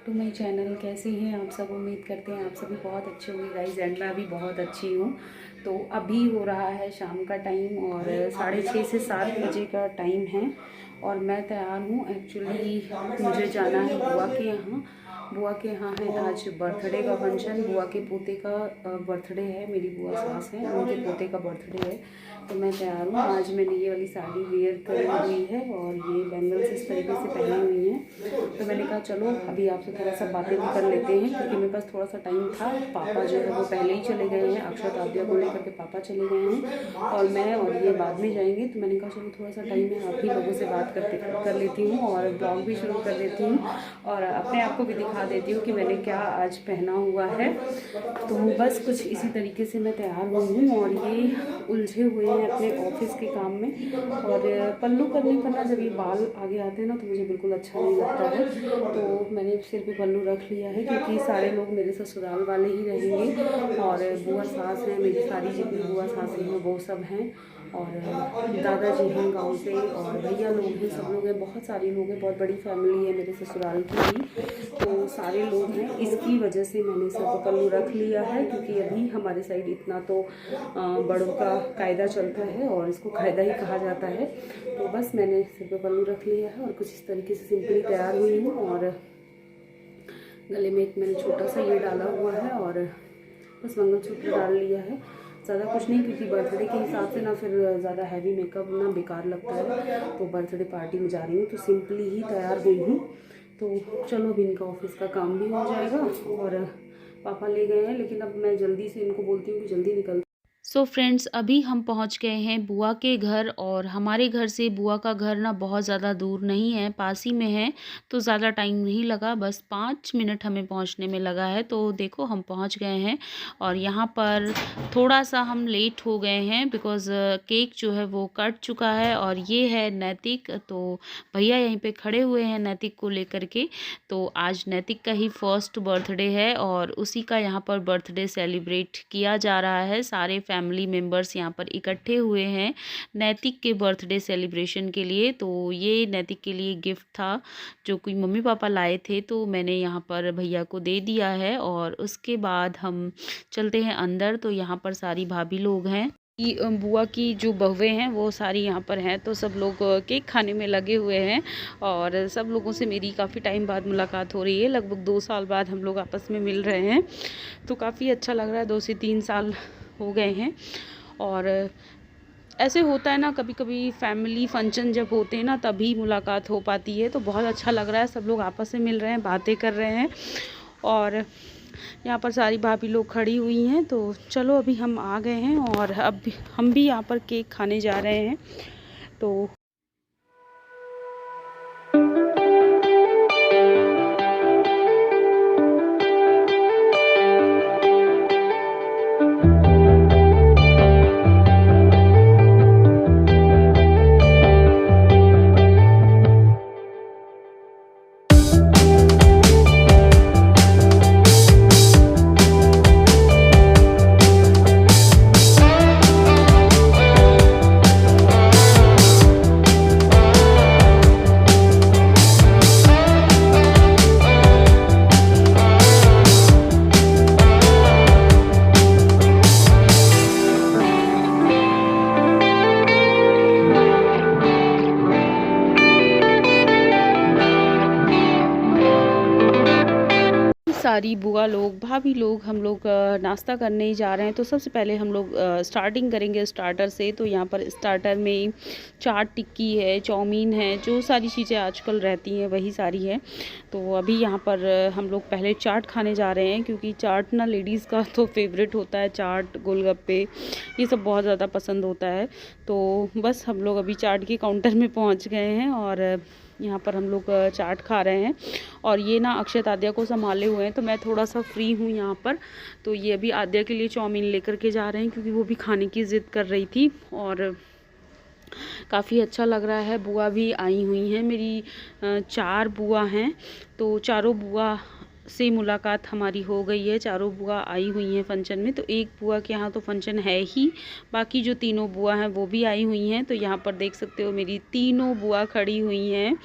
To my channel. कैसे हैं आप सब? उम्मीद करते हैं आप सभी बहुत अच्छे होंगे गाइज, एंड मैं भी बहुत अच्छी हूँ। तो अभी हो रहा है शाम का टाइम और 6:30 से 7 बजे का टाइम है और मैं तैयार हूँ। एक्चुअली मुझे जाना है बुआ के यहाँ। बुआ के यहाँ है आज बर्थडे का फंक्शन। बुआ के पोते का बर्थडे है। मेरी बुआ सास है, उनके पोते का बर्थडे है। तो मैं तैयार हूँ। आज मैंने ये वाली साड़ी वेयर करी हुई है और ये बैंगल्स इस तरीके से पहनी हुई हैं। तो मैंने कहा चलो अभी आपसे थोड़ा सा बातें भी कर लेते हैं, क्योंकि मेरे पास थोड़ा सा टाइम था। पापा जो है वो पहले ही चले गए हैं, अक्षत आद्या को लेकर के पापा चले गए हैं और मैं और ये बाद में जाएंगे। तो मैंने कहा चलो थोड़ा सा टाइम है, आप ही लोगों से बात कर लेती हूँ और ब्लॉग भी शुरू कर देती हूँ और अपने आप को भी दिखा देती हूँ कि मैंने क्या आज पहना हुआ है। तो बस कुछ इसी तरीके से मैं तैयार हुई हूँ और ये उलझे हुए हैं अपने ऑफिस के काम में। और पल्लू करने पर ना जब ये बाल आगे आते हैं ना तो मुझे बिल्कुल अच्छा नहीं लगता है। तो मैंने सिर पे पल्लू रख लिया है, क्योंकि सारे लोग मेरे ससुराल वाले ही रहेंगे और बुआ सास हैं, मेरी सारी जितनी बुआ सासें हैं वो सब हैं और दादाजी हैं गांव से और भैया लोग हैं, सब लोग हैं, बहुत सारे लोग हैं, बहुत बड़ी फैमिली है मेरे ससुराल की भी। तो सारे लोग हैं, इसकी वजह से मैंने सर पर पल्लू रख लिया है, क्योंकि अभी हमारे साइड इतना तो बड़ों का कायदा चलता है और इसको कायदा ही कहा जाता है। तो बस मैंने सिर पे पल्लू रख लिया है और कुछ इस तरीके से सिंपली तैयार हुई हूँ और गले में एक मैंने छोटा सा ये डाला हुआ है और बस मंगलसूत्र डाल लिया है। ज़्यादा कुछ नहीं, क्योंकि बर्थडे के हिसाब से ना फिर ज़्यादा हैवी मेकअप ना बेकार लगता है। तो बर्थडे पार्टी में जा रही हूँ तो सिंपली ही तैयार हुई हूँ। तो चलो अभी इनका ऑफिस का काम भी हो जाएगा और पापा ले गए हैं, लेकिन अब मैं जल्दी से इनको बोलती हूँ कि जल्दी निकल। सो फ्रेंड्स, अभी हम पहुंच गए हैं बुआ के घर और हमारे घर से बुआ का घर ना बहुत ज़्यादा दूर नहीं है, पास ही में है। तो ज़्यादा टाइम नहीं लगा, बस 5 मिनट हमें पहुंचने में लगा है। तो देखो हम पहुंच गए हैं और यहाँ पर थोड़ा सा हम लेट हो गए हैं बिकॉज़ केक जो है वो कट चुका है। और ये है नैतिक, तो भैया यहीं पे खड़े हुए हैं नैतिक को लेकर के। तो आज नैतिक का ही फर्स्ट बर्थडे है और उसी का यहाँ पर बर्थडे सेलिब्रेट किया जा रहा है। सारे फैमिली मेम्बर्स यहाँ पर इकट्ठे हुए हैं नैतिक के बर्थडे सेलिब्रेशन के लिए। तो ये नैतिक के लिए गिफ्ट था जो कोई मम्मी पापा लाए थे, तो मैंने यहाँ पर भैया को दे दिया है। और उसके बाद हम चलते हैं अंदर। तो यहाँ पर सारी भाभी लोग हैं कि बुआ की जो बहुएं हैं वो सारी यहाँ पर हैं। तो सब लोग केक खाने में लगे हुए हैं और सब लोगों से मेरी काफ़ी टाइम बाद मुलाकात हो रही है। लगभग 2 साल बाद हम लोग आपस में मिल रहे हैं, तो काफ़ी अच्छा लग रहा है। 2 से 3 साल हो गए हैं। और ऐसे होता है ना, कभी कभी फैमिली फंक्शन जब होते हैं ना तभी मुलाकात हो पाती है। तो बहुत अच्छा लग रहा है, सब लोग आपस में मिल रहे हैं, बातें कर रहे हैं और यहाँ पर सारी भाभी लोग खड़ी हुई हैं। तो चलो अभी हम आ गए हैं और अब हम भी यहाँ पर केक खाने जा रहे हैं। तो सारी बुआ लोग, भाभी लोग, हम लोग नाश्ता करने ही जा रहे हैं। तो सबसे पहले हम लोग स्टार्टिंग करेंगे स्टार्टर से। तो यहाँ पर स्टार्टर में चाट टिक्की है, चाउमीन है, जो सारी चीज़ें आजकल रहती हैं वही सारी है। तो अभी यहाँ पर हम लोग पहले चाट खाने जा रहे हैं, क्योंकि चाट ना लेडीज़ का तो फेवरेट होता है। चाट, गोलगप्पे, ये सब बहुत ज़्यादा पसंद होता है। तो बस हम लोग अभी चाट के काउंटर में पहुँच गए हैं और यहाँ पर हम लोग चाट खा रहे हैं। और ये ना अक्षत आद्या को संभाले हुए हैं, तो मैं थोड़ा सा फ्री हूँ यहाँ पर। तो ये अभी आद्या के लिए चाउमीन लेकर के जा रहे हैं, क्योंकि वो भी खाने की ज़िद कर रही थी और काफ़ी अच्छा लग रहा है। बुआ भी आई हुई हैं मेरी, 4 बुआ हैं। तो चारों बुआ से मुलाकात हमारी हो गई है। चारों बुआ आई हुई हैं फंक्शन में। तो एक बुआ के यहाँ तो फंक्शन है ही, बाकी जो तीनों बुआ हैं वो भी आई हुई हैं। तो यहाँ पर देख सकते हो मेरी तीनों बुआ खड़ी हुई हैं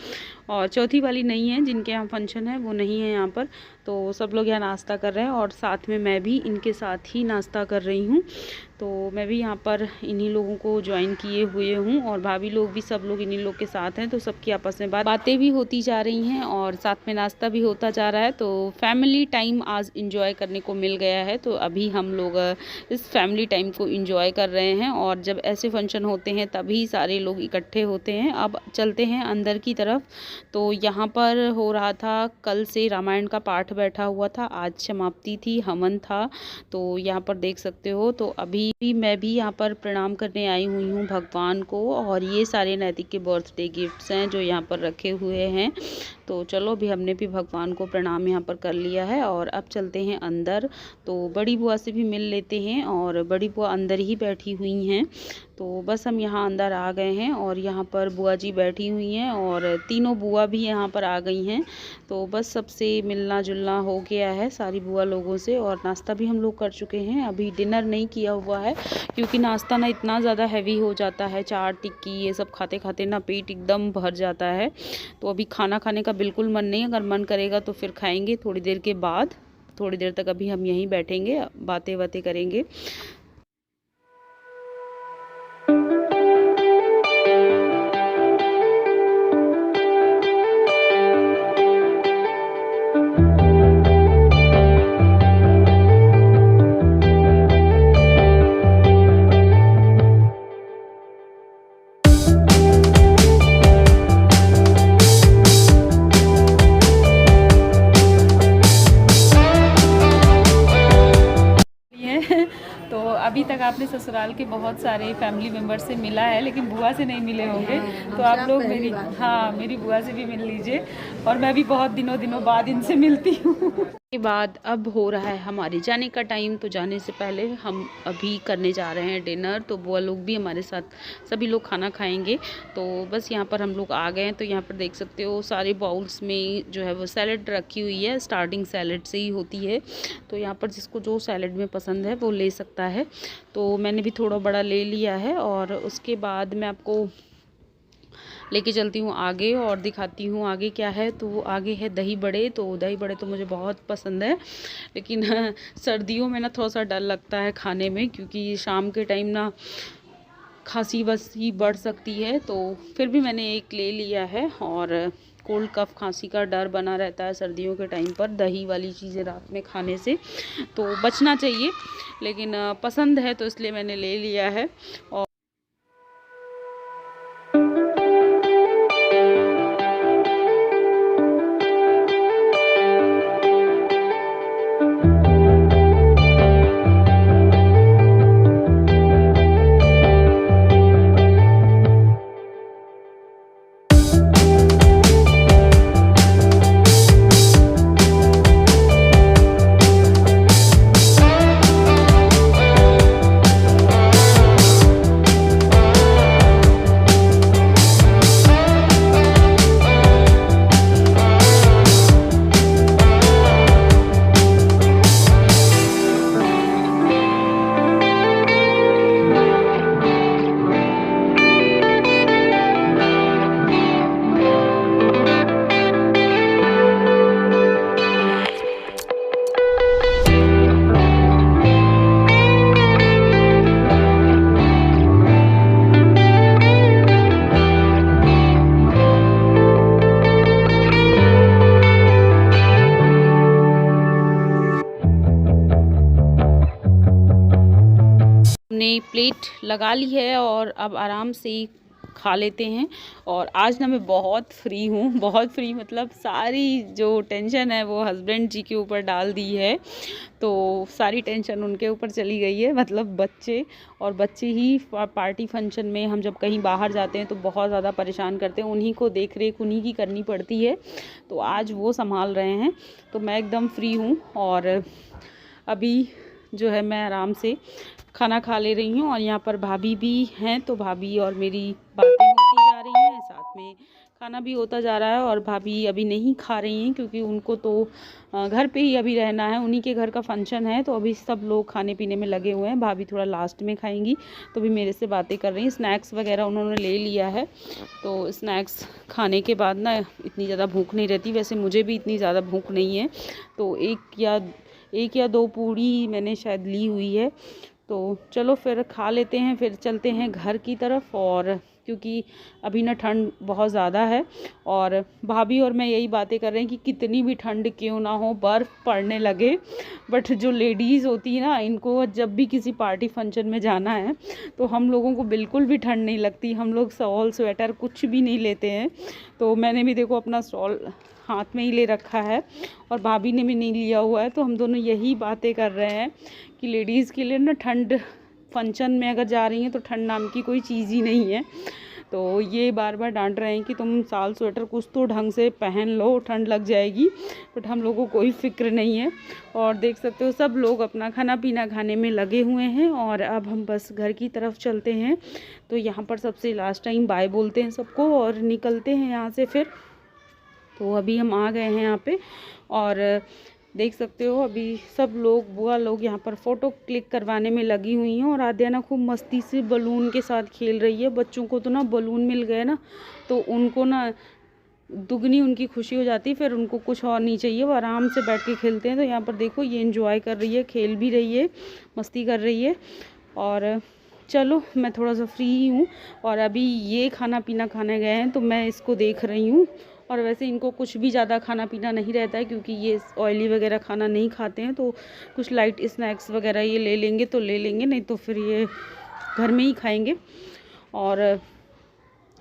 और चौथी वाली नहीं है, जिनके यहाँ फंक्शन है वो नहीं है यहाँ पर। तो सब लोग यहाँ नाश्ता कर रहे हैं और साथ में मैं भी इनके साथ ही नाश्ता कर रही हूँ। तो मैं भी यहाँ पर इन्हीं लोगों को ज्वाइन किए हुए हूँ और भाभी लोग भी सब लोग इन्हीं लोग के साथ हैं। तो सबकी आपस में बातें भी होती जा रही हैं और साथ में नाश्ता भी होता जा रहा है। तो फैमिली टाइम आज इंजॉय करने को मिल गया है। तो अभी हम लोग इस फैमिली टाइम को इंजॉय कर रहे हैं और जब ऐसे फंक्शन होते हैं तभी सारे लोग इकट्ठे होते हैं। अब चलते हैं अंदर की तरफ। तो यहाँ पर हो रहा था, कल से रामायण का पाठ बैठा हुआ था, आज समाप्ति थी, हवन था। तो यहाँ पर देख सकते हो। तो अभी मैं भी यहाँ पर प्रणाम करने आई हुई हूँ भगवान को और ये सारे नैतिक के बर्थडे गिफ्ट्स हैं जो यहाँ पर रखे हुए हैं। तो चलो अभी हमने भी भगवान को प्रणाम यहाँ पर कर लिया है और अब चलते हैं अंदर। तो बड़ी बुआ से भी मिल लेते हैं और बड़ी बुआ अंदर ही बैठी हुई हैं। तो बस हम यहाँ अंदर आ गए हैं और यहाँ पर बुआ जी बैठी हुई हैं और तीनों बुआ भी यहाँ पर आ गई हैं। तो बस सबसे मिलना जुलना हो गया है सारी बुआ लोगों से और नाश्ता भी हम लोग कर चुके हैं। अभी डिनर नहीं किया हुआ है क्योंकि नाश्ता ना इतना ज़्यादा हैवी हो जाता है, चाट टिक्की ये सब खाते खाते ना पेट एकदम भर जाता है। तो अभी खाना खाने का बिल्कुल मन नहीं, अगर मन करेगा तो फिर खाएंगे थोड़ी देर के बाद। थोड़ी देर तक अभी हम यहीं बैठेंगे, बातें बातें करेंगे। तो अभी तक आपने ससुराल के बहुत सारे फैमिली मेम्बर से मिला है लेकिन बुआ से नहीं मिले होंगे। तो आप लोग मेरी बुआ से भी मिल लीजिए और मैं भी बहुत दिनों बाद इनसे मिलती हूँ। के बाद अब हो रहा है हमारे जाने का टाइम। तो जाने से पहले हम अभी करने जा रहे हैं डिनर। तो बुआ लोग भी हमारे साथ, सभी लोग खाना खाएंगे। तो बस यहाँ पर हम लोग आ गए हैं। तो यहाँ पर देख सकते हो सारे बाउल्स में जो है वो सैलड रखी हुई है, स्टार्टिंग सैलड से ही होती है। तो यहाँ पर जिसको जो सैलड में पसंद है वो ले सकता है। तो मैंने भी थोड़ा बड़ा ले लिया है और उसके बाद मैं आपको लेके चलती हूँ आगे और दिखाती हूँ आगे क्या है। तो आगे है दही बड़े। तो दही बड़े तो मुझे बहुत पसंद है लेकिन सर्दियों में ना थोड़ा सा डर लगता है खाने में, क्योंकि शाम के टाइम ना खांसी बसी बढ़ सकती है। तो फिर भी मैंने एक ले लिया है और कोल्ड कफ खांसी का डर बना रहता है सर्दियों के टाइम पर दही वाली चीज़ें रात में खाने से, तो बचना चाहिए। लेकिन पसंद है तो इसलिए मैंने ले लिया है। और हमने प्लेट लगा ली है और अब आराम से खा लेते हैं। और आज ना मैं बहुत फ्री हूँ, बहुत फ्री मतलब सारी जो टेंशन है वो हस्बैंड जी के ऊपर डाल दी है। तो सारी टेंशन उनके ऊपर चली गई है, मतलब बच्चे, और बच्चे ही पार्टी फंक्शन में हम जब कहीं बाहर जाते हैं तो बहुत ज़्यादा परेशान करते हैं, उन्हीं को देख रेख उन्हीं की करनी पड़ती है। तो आज वो संभाल रहे हैं तो मैं एकदम फ्री हूँ और अभी जो है मैं आराम से खाना खा ले रही हूँ। और यहाँ पर भाभी भी हैं तो भाभी और मेरी बातें होती जा रही हैं, साथ में खाना भी होता जा रहा है और भाभी अभी नहीं खा रही हैं क्योंकि उनको तो घर पे ही अभी रहना है, उन्हीं के घर का फंक्शन है, तो अभी सब लोग खाने पीने में लगे हुए हैं। भाभी थोड़ा लास्ट में खाएंगी, तो भी मेरे से बातें कर रही हैं। स्नैक्स वगैरह उन्होंने ले लिया है, तो स्नैक्स खाने के बाद ना इतनी ज़्यादा भूख नहीं रहती। वैसे मुझे भी इतनी ज़्यादा भूख नहीं है, तो एक या दो पूड़ी मैंने शायद ली हुई है। तो चलो फिर खा लेते हैं, फिर चलते हैं घर की तरफ। और क्योंकि अभी ना ठंड बहुत ज़्यादा है और भाभी और मैं यही बातें कर रहे हैं कि कितनी भी ठंड क्यों ना हो, बर्फ़ पड़ने लगे, बट जो लेडीज़ होती है ना, इनको जब भी किसी पार्टी फंक्शन में जाना है तो हम लोगों को बिल्कुल भी ठंड नहीं लगती। हम लोग शॉल स्वेटर कुछ भी नहीं लेते हैं। तो मैंने भी देखो अपना शॉल हाथ में ही ले रखा है और भाभी ने भी नहीं लिया हुआ है। तो हम दोनों यही बातें कर रहे हैं कि लेडीज़ के लिए ना ठंड, फंक्शन में अगर जा रही हैं तो ठंड नाम की कोई चीज़ ही नहीं है। तो ये बार बार डांट रहे हैं कि तुम शॉल स्वेटर कुछ तो ढंग से पहन लो, ठंड लग जाएगी, बट हम लोगों को कोई फ़िक्र नहीं है। और देख सकते हो सब लोग अपना खाना पीना खाने में लगे हुए हैं और अब हम बस घर की तरफ चलते हैं। तो यहाँ पर सबसे लास्ट टाइम बाय बोलते हैं सबको और निकलते हैं यहाँ से फिर। तो अभी हम आ गए हैं यहाँ पे और देख सकते हो अभी सब लोग, बुआ लोग यहाँ पर फ़ोटो क्लिक करवाने में लगी हुई हैं। और आद्या ना खूब मस्ती से बलून के साथ खेल रही है। बच्चों को तो ना बलून मिल गए ना, तो उनको ना दुगनी उनकी खुशी हो जाती है, फिर उनको कुछ और नहीं चाहिए, वो आराम से बैठ के खेलते हैं। तो यहाँ पर देखो ये एंजॉय कर रही है, खेल भी रही है, मस्ती कर रही है। और चलो मैं थोड़ा सा फ्री हूँ और अभी ये खाना पीना खाने गए हैं तो मैं इसको देख रही हूँ। और वैसे इनको कुछ भी ज़्यादा खाना पीना नहीं रहता है क्योंकि ये ऑयली वगैरह खाना नहीं खाते हैं, तो कुछ लाइट स्नैक्स वगैरह ये ले लेंगे तो ले लेंगे, नहीं तो फिर ये घर में ही खाएंगे। और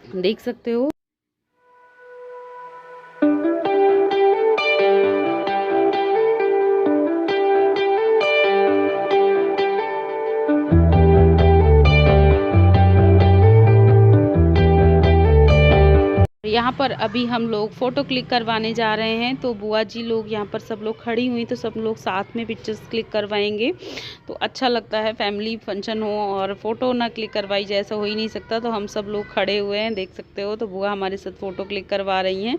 देख सकते हो यहाँ पर अभी हम लोग फ़ोटो क्लिक करवाने जा रहे हैं। तो बुआ जी लोग यहाँ पर सब लोग खड़ी हुई, तो सब लोग साथ में पिक्चर्स क्लिक करवाएंगे तो अच्छा लगता है। फैमिली फंक्शन हो और फ़ोटो ना क्लिक करवाई जाए ऐसा हो ही नहीं सकता। तो हम सब लोग खड़े हुए हैं, देख सकते हो। तो बुआ हमारे साथ फ़ोटो क्लिक करवा रही हैं।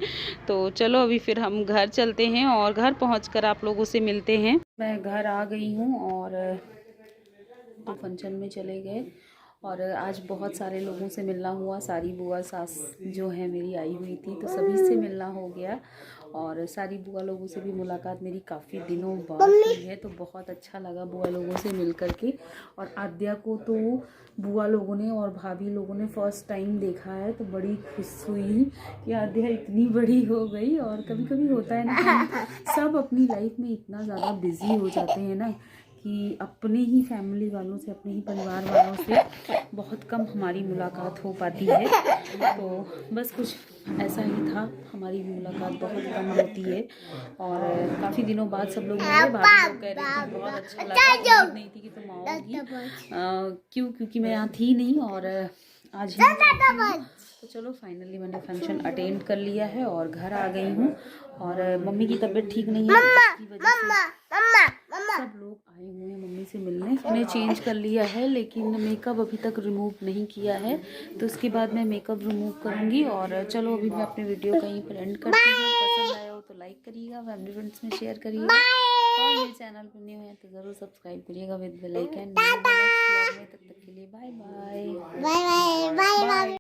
तो चलो अभी फिर हम घर चलते हैं और घर पहुँच आप लोगों से मिलते हैं। मैं घर आ गई हूँ और फंक्शन में चले गए और आज बहुत सारे लोगों से मिलना हुआ। सारी बुआ सास जो है मेरी आई हुई थी, तो सभी से मिलना हो गया और सारी बुआ लोगों से भी मुलाकात मेरी काफ़ी दिनों बाद हुई है। तो बहुत अच्छा लगा बुआ लोगों से मिल कर के। और आद्या को तो बुआ लोगों ने और भाभी लोगों ने फ़र्स्ट टाइम देखा है, तो बड़ी खुश हुई कि आद्या इतनी बड़ी हो गई। और कभी कभी होता है ना, सब अपनी लाइफ में इतना ज़्यादा बिजी हो जाते हैं ना कि अपने ही फैमिली वालों से, अपने ही परिवार वालों से बहुत कम हमारी मुलाकात हो पाती है। तो बस कुछ ऐसा ही था, हमारी मुलाकात बहुत कम होती है। और काफ़ी दिनों बाद सब लोग मिले। भाभी लोग कह रहे थे बहुत अच्छा लगा, उम्मीद नहीं थी कि तुम आओगी। क्योंकि मैं यहाँ थी नहीं और आज ही। तो चलो फाइनली मैंने फंक्शन अटेंड कर लिया है और घर आ गई हूँ। और मम्मी की तबीयत ठीक नहीं है, जिसकी वजह से सब लोग आए हुए हैं मम्मी से मिलने। मैंने चेंज कर लिया है लेकिन मेकअप अभी तक रिमूव नहीं किया है, तो उसके बाद मैं मेकअप रिमूव करूँगी। और चलो अभी मैं अपने वीडियो का यहीं पर एंड करती हूँ। पसंद आया हो तो लाइक करिएगा, फैमिली फ्रेंड्स में शेयर करिएगा और मेरे चैनल पर न्यू है तो ज़रूर सब्सक्राइब करिएगा विद बेल आइकन। तब तक के लिए बाय बाय।